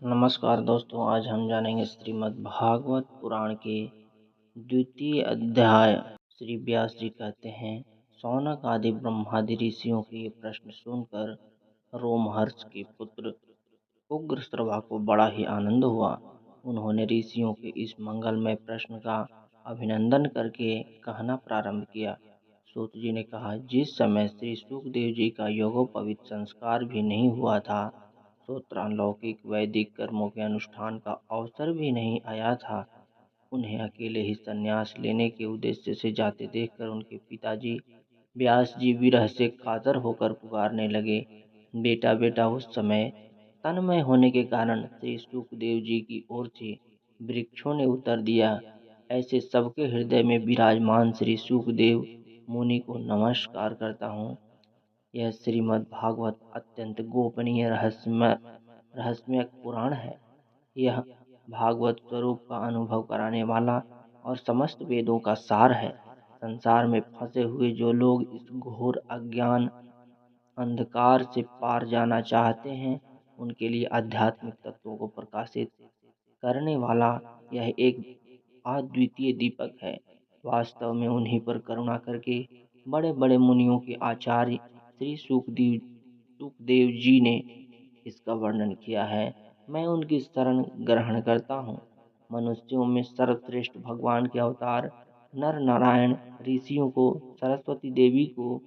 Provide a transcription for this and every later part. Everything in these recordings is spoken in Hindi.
नमस्कार दोस्तों, आज हम जानेंगे श्रीमद् भागवत पुराण के द्वितीय अध्याय। श्री व्यास जी कहते हैं, शौनक आदि ब्रह्मादि ऋषियों के ये प्रश्न सुनकर रोमहर्ष के पुत्र उग्रश्रवा को बड़ा ही आनंद हुआ। उन्होंने ऋषियों के इस मंगलमय प्रश्न का अभिनंदन करके कहना प्रारंभ किया। सूत जी ने कहा, जिस समय श्री सुखदेव जी का यज्ञोपवीत संस्कार भी नहीं हुआ था, श्रोत्रालौकिक वैदिक कर्मों के अनुष्ठान का अवसर भी नहीं आया था, उन्हें अकेले ही संन्यास लेने के उद्देश्य से जाते देखकर उनके पिताजी व्यास जी विरह से कातर होकर पुकारने लगे। बेटा बेटा उस समय तन्मय होने के कारण श्री सुखदेव जी की ओर से वृक्षों ने उत्तर दिया, ऐसे सबके हृदय में विराजमान श्री सुखदेव मुनि को नमस्कार करता हूँ। यह श्रीमद् भागवत अत्यंत गोपनीय रहस्यमय पुराण है। यह भागवत स्वरूप का अनुभव कराने वाला और समस्त वेदों का सार है। संसार में फंसे हुए जो लोग इस घोर अज्ञान अंधकार से पार जाना चाहते हैं, उनके लिए आध्यात्मिक तत्वों को प्रकाशित करने वाला यह एक अद्वितीय दीपक है। वास्तव में उन्हीं पर करुणा करके बड़े बड़े मुनियों के आचार्य श्री सुखदेव जी ने इसका वर्णन किया है। मैं उनकी शरण ग्रहण करता हूँ। मनुष्यों में सर्वश्रेष्ठ भगवान के अवतार नर नारायण ऋषियों को, सरस्वती देवी को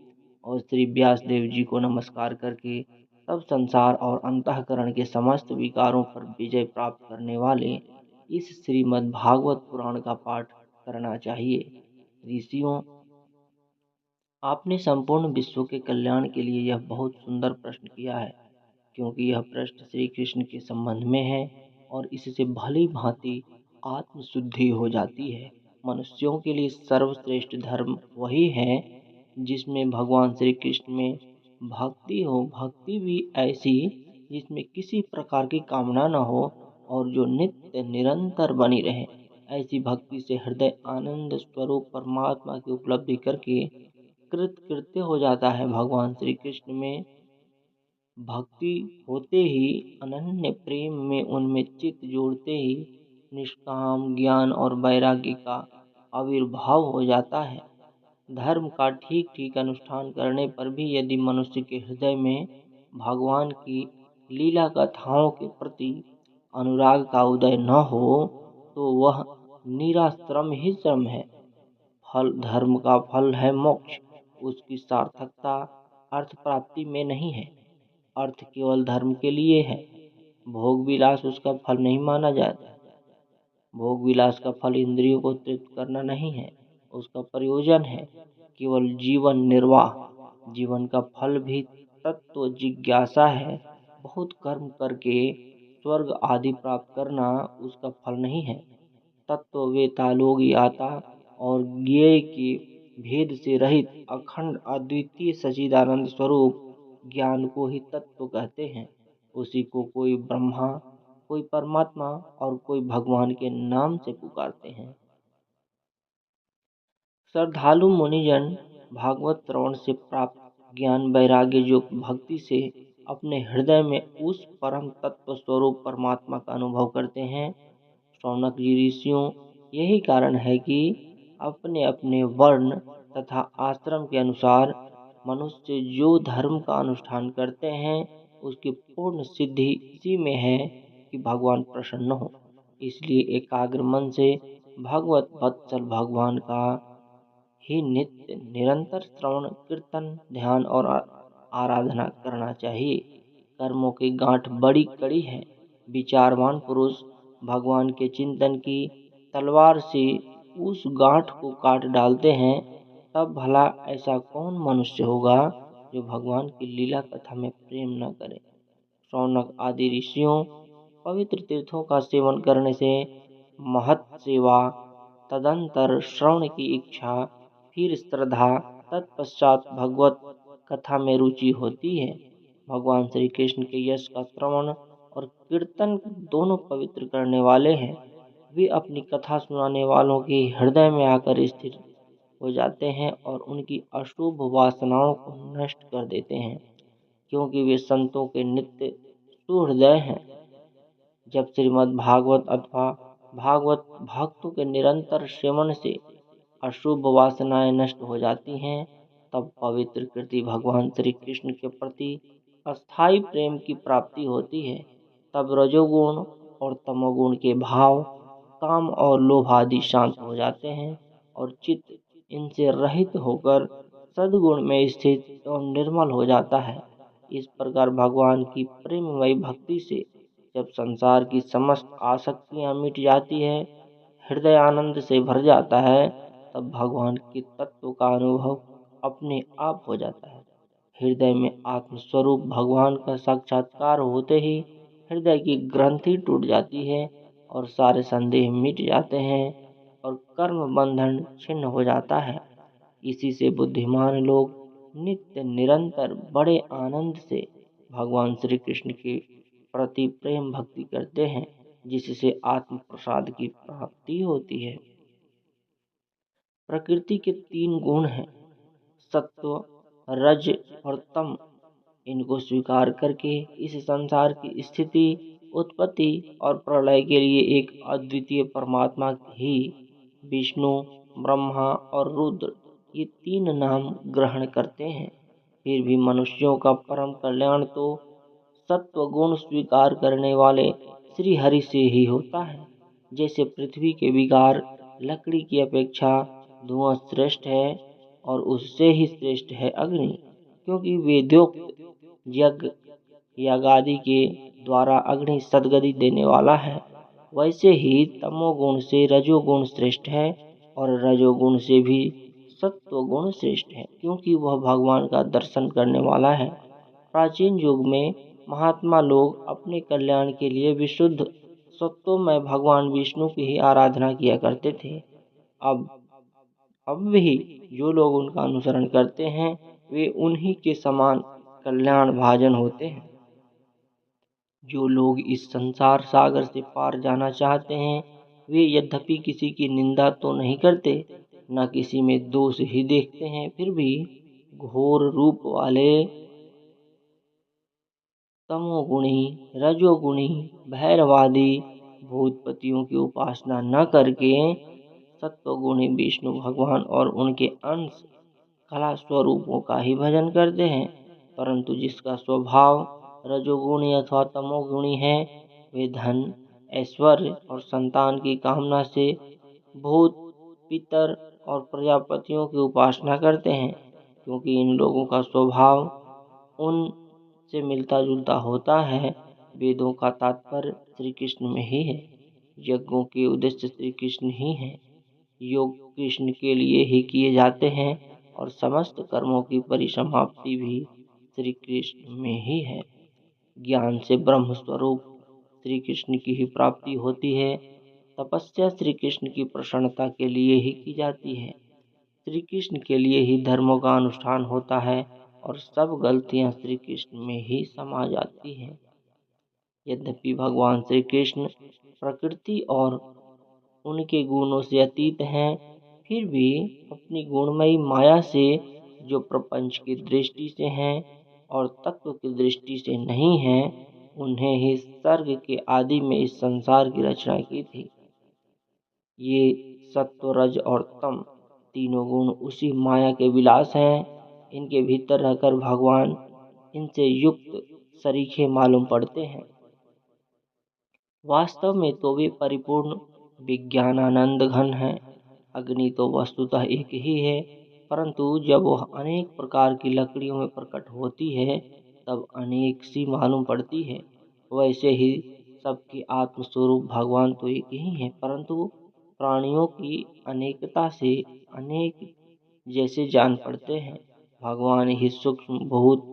और श्री व्यास देव जी को नमस्कार करके सब संसार और अंतःकरण के समस्त विकारों पर विजय प्राप्त करने वाले इस श्रीमद् भागवत पुराण का पाठ करना चाहिए। ऋषियों, आपने संपूर्ण विश्व के कल्याण के लिए यह बहुत सुंदर प्रश्न किया है, क्योंकि यह प्रश्न श्री कृष्ण के संबंध में है और इससे भली भांति आत्मशुद्धि हो जाती है। मनुष्यों के लिए सर्वश्रेष्ठ धर्म वही है जिसमें भगवान श्री कृष्ण में भक्ति हो, भक्ति भी ऐसी जिसमें किसी प्रकार की कामना न हो और जो नित्य निरंतर बनी रहे। ऐसी भक्ति से हृदय आनंद स्वरूप परमात्मा की उपलब्धि करके कृत्य हो जाता है। भगवान श्री कृष्ण में भक्ति होते ही, अनन्य प्रेम में उनमें चित्त जोड़ते ही निष्काम ज्ञान और वैराग्य का आविर्भाव हो जाता है। धर्म का ठीक ठीक अनुष्ठान करने पर भी यदि मनुष्य के हृदय में भगवान की लीला कथाओं के प्रति अनुराग का उदय न हो, तो वह निराश्रम ही श्रम है। फल धर्म का फल है मोक्ष। उसकी सार्थकता अर्थ प्राप्ति में नहीं है। अर्थ केवल धर्म के लिए है। भोग विलास उसका फल नहीं माना जाता। भोग विलास का फल इंद्रियों को तृप्त करना नहीं है, उसका प्रयोजन है केवल जीवन निर्वाह। जीवन का फल भी तत्व जिज्ञासा है। बहुत कर्म करके स्वर्ग आदि प्राप्त करना उसका फल नहीं है। तत्ववेता लोग आता और ज्ञेय के भेद से रहित अखंड अद्वितीय सच्चिदानंद स्वरूप ज्ञान को ही तत्व कहते हैं। उसी को कोई ब्रह्मा, कोई परमात्मा और कोई भगवान के नाम से पुकारते हैं। श्रद्धालु मुनिजन भागवत श्रवण से प्राप्त ज्ञान वैराग्य युक्त भक्ति से अपने हृदय में उस परम तत्व स्वरूप परमात्मा का अनुभव करते हैं। शौनक जी ऋषियों, यही कारण है कि अपने अपने वर्ण तथा आश्रम के अनुसार मनुष्य जो धर्म का अनुष्ठान करते हैं, उसकी पूर्ण सिद्धि इसी में है कि भगवान प्रसन्न हो। इसलिए एकाग्र मन से भगवत वत्सल भगवान का ही नित्य निरंतर श्रवण कीर्तन ध्यान और आराधना करना चाहिए। कर्मों की गांठ बड़ी कड़ी है। विचारवान पुरुष भगवान के चिंतन की तलवार से उस गांठ को काट डालते हैं। तब भला ऐसा कौन मनुष्य होगा जो भगवान की लीला कथा में प्रेम न करे। शौनक आदि ऋषियों, पवित्र तीर्थों का सेवन करने से महत सेवा, तदंतर श्रवण की इच्छा, फिर श्रद्धा, तत्पश्चात भगवत कथा में रुचि होती है। भगवान श्री कृष्ण के यश का श्रवण और कीर्तन दोनों पवित्र करने वाले हैं। वे अपनी कथा सुनाने वालों के हृदय में आकर स्थिर हो जाते हैं और उनकी अशुभ वासनाओं को नष्ट कर देते हैं, क्योंकि वे संतों के नित्य सुहृदय हैं। जब श्रीमद् भागवत अथवा भागवत भक्तों के निरंतर श्रवण से अशुभ वासनाएं नष्ट हो जाती हैं, तब पवित्र कृति भगवान श्री कृष्ण के प्रति अस्थायी प्रेम की प्राप्ति होती है। तब रजोगुण और तमोगुण के भाव, काम और लोभ आदि शांत हो जाते हैं और चित्त इनसे रहित होकर सद्गुण में स्थित और निर्मल हो जाता है। इस प्रकार भगवान की प्रेममयी भक्ति से जब संसार की समस्त आसक्तियां मिट जाती है, हृदय आनंद से भर जाता है, तब भगवान के तत्व का अनुभव अपने आप हो जाता है। हृदय में आत्मस्वरूप भगवान का साक्षात्कार होते ही हृदय की ग्रंथि टूट जाती है और सारे संदेह मिट जाते हैं और कर्म बंधन छिन्न हो जाता है। इसी से बुद्धिमान लोग नित्य निरंतर बड़े आनंद से भगवान श्री कृष्ण के प्रति प्रेम भक्ति करते हैं, जिससे आत्म प्रसाद की प्राप्ति होती है। प्रकृति के 3 गुण हैं, सत्व, रज और तम। इनको स्वीकार करके इस संसार की स्थिति, उत्पत्ति और प्रलय के लिए एक अद्वितीय परमात्मा ही विष्णु, ब्रह्मा और रुद्र, ये 3 नाम ग्रहण करते हैं। फिर भी मनुष्यों का परम कल्याण तो सत्व गुण स्वीकार करने वाले श्री हरि से ही होता है। जैसे पृथ्वी के विकार लकड़ी की अपेक्षा धुआं श्रेष्ठ है और उससे ही श्रेष्ठ है अग्नि, क्योंकि वेदोक्त यज्ञ यागादि के द्वारा अग्नि सद्गति देने वाला है। वैसे ही तमोगुण से रजोगुण श्रेष्ठ है और रजोगुण से भी सत्वगुण श्रेष्ठ है, क्योंकि वह भगवान का दर्शन करने वाला है। प्राचीन युग में महात्मा लोग अपने कल्याण के लिए विशुद्ध सत्वमय भगवान विष्णु की ही आराधना किया करते थे। अब अब भी जो लोग उनका अनुसरण करते हैं, वे उन्हीं के समान कल्याण भाजन होते हैं। जो लोग इस संसार सागर से पार जाना चाहते हैं, वे यद्यपि किसी की निंदा तो नहीं करते, न किसी में दोष ही देखते हैं, फिर भी घोर रूप वाले तमोगुणी, रजोगुणी, भैरवादी भूतपतियों की उपासना न करके सत्वगुणी विष्णु भगवान और उनके अंश कला स्वरूपों का ही भजन करते हैं। परंतु जिसका स्वभाव रजोगुणी अथवा तमोगुणी है, वे धन, ऐश्वर्य और संतान की कामना से भूत, पितर और प्रजापतियों की उपासना करते हैं, क्योंकि इन लोगों का स्वभाव उन से मिलता जुलता होता है। वेदों का तात्पर्य श्री कृष्ण में ही है, यज्ञों के उद्देश्य श्री कृष्ण ही हैं, योग कृष्ण के लिए ही किए जाते हैं और समस्त कर्मों की परिसमाप्ति भी श्री कृष्ण में ही है। ज्ञान से ब्रह्म स्वरूप श्री कृष्ण की ही प्राप्ति होती है। तपस्या श्री कृष्ण की प्रसन्नता के लिए ही की जाती है। श्री कृष्ण के लिए ही धर्मों का अनुष्ठान होता है और सब गलतियां श्री कृष्ण में ही समा जाती हैं। यद्यपि भगवान श्री कृष्ण प्रकृति और उनके गुणों से अतीत हैं, फिर भी अपनी गुणमयी माया से जो प्रपंच की दृष्टि से हैं और तत्व की दृष्टि से नहीं हैं, उन्हें ही सर्ग के आदि में इस संसार की रचना की थी। ये सत्व, रज और तम तीनों गुण उसी माया के विलास हैं। इनके भीतर रहकर भगवान इनसे युक्त सरीखे मालूम पड़ते हैं। वास्तव में तो वे परिपूर्ण विज्ञानानंद घन है। अग्नि तो वस्तुतः एक ही है, परंतु जब वह अनेक प्रकार की लकड़ियों में प्रकट होती है, तब अनेक सी मालूम पड़ती है। वैसे ही सबके आत्मस्वरूप भगवान तो एक ही है, परंतु प्राणियों की अनेकता से अनेक जैसे जान पड़ते हैं। भगवान ही सूक्ष्म भूत,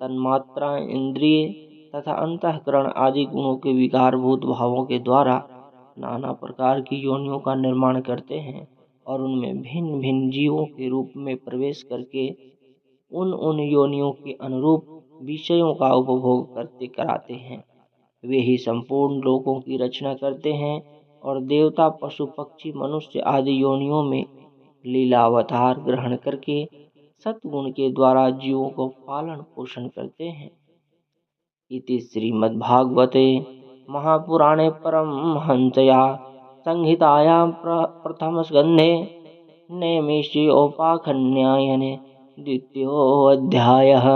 तन्मात्रा, इंद्रिय तथा अंतःकरण आदि गुणों के विकारभूत भावों के द्वारा नाना प्रकार की योनियों का निर्माण करते हैं और उनमें भिन्न भिन्न जीवों के रूप में प्रवेश करके उन उन योनियों के अनुरूप विषयों का उपभोग करते कराते हैं। वे ही संपूर्ण लोकों की रचना करते हैं और देवता, पशु, पक्षी, मनुष्य आदि योनियों में लीला अवतार ग्रहण करके सत्गुण के द्वारा जीवों को पालन पोषण करते हैं। इति श्रीमद्भागवते महापुराणे परमहंसया संहितायां प्रथमस्कन्धे नैमिषोपाख्याने द्वितीयोऽध्यायः।